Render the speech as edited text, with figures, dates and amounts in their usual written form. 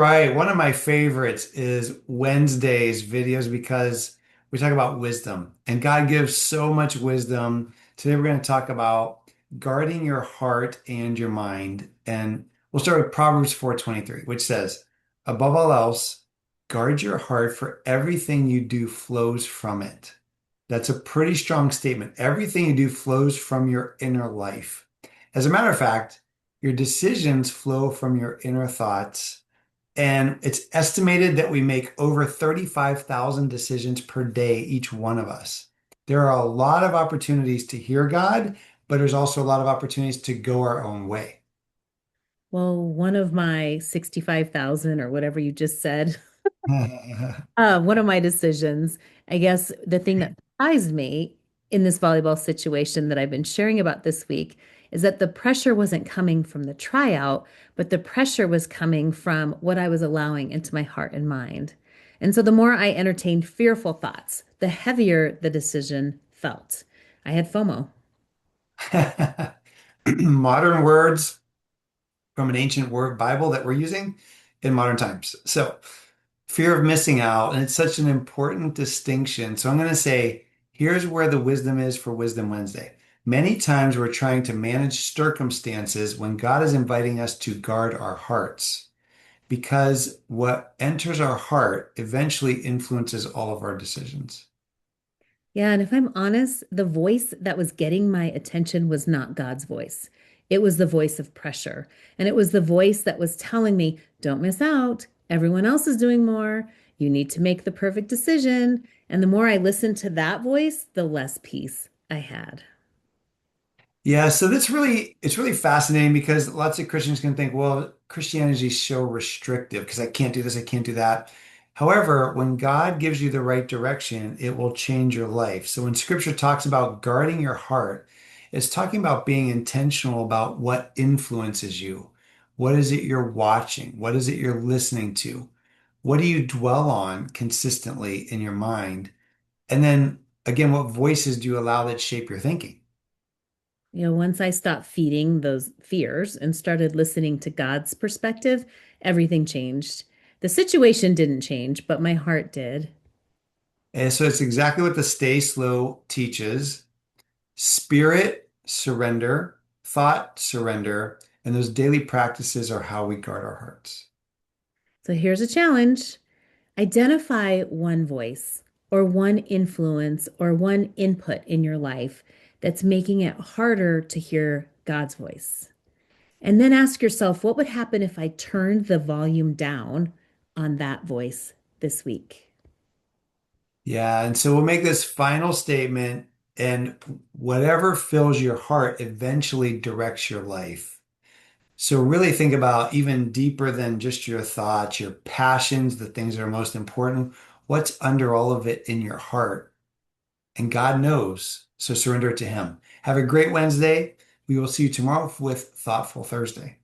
right. One of my favorites is Wednesday's videos because we talk about wisdom and God gives so much wisdom. Today we're going to talk about guarding your heart and your mind. And we'll start with Proverbs 4:23, which says, above all else, guard your heart for everything you do flows from it. That's a pretty strong statement. Everything you do flows from your inner life. As a matter of fact, your decisions flow from your inner thoughts. And it's estimated that we make over 35,000 decisions per day, each one of us. There are a lot of opportunities to hear God, but there's also a lot of opportunities to go our own way. Well, one of my 65,000 or whatever you just said, one of my decisions, I guess the thing that surprised me in this volleyball situation that I've been sharing about this week is that the pressure wasn't coming from the tryout, but the pressure was coming from what I was allowing into my heart and mind. And so the more I entertained fearful thoughts, the heavier the decision felt. I had FOMO. Modern words from an ancient word Bible that we're using in modern times. So, fear of missing out, and it's such an important distinction. So, I'm going to say, here's where the wisdom is for Wisdom Wednesday. Many times we're trying to manage circumstances when God is inviting us to guard our hearts, because what enters our heart eventually influences all of our decisions. Yeah, and if I'm honest, the voice that was getting my attention was not God's voice. It was the voice of pressure. And it was the voice that was telling me, don't miss out. Everyone else is doing more. You need to make the perfect decision. And the more I listened to that voice, the less peace I had. Yeah, so it's really fascinating because lots of Christians can think, well, Christianity is so restrictive because I can't do this, I can't do that. However, when God gives you the right direction, it will change your life. So when scripture talks about guarding your heart, it's talking about being intentional about what influences you. What is it you're watching? What is it you're listening to? What do you dwell on consistently in your mind? And then again, what voices do you allow that shape your thinking? Once I stopped feeding those fears and started listening to God's perspective, everything changed. The situation didn't change, but my heart did. And so it's exactly what the Stay Slow teaches. Spirit, surrender, thought, surrender, and those daily practices are how we guard our hearts. So here's a challenge. Identify one voice or one influence or one input in your life that's making it harder to hear God's voice. And then ask yourself, what would happen if I turned the volume down on that voice this week? Yeah, and so we'll make this final statement, and whatever fills your heart eventually directs your life. So really think about even deeper than just your thoughts, your passions, the things that are most important. What's under all of it in your heart? And God knows. So surrender it to Him. Have a great Wednesday. We will see you tomorrow with Thoughtful Thursday.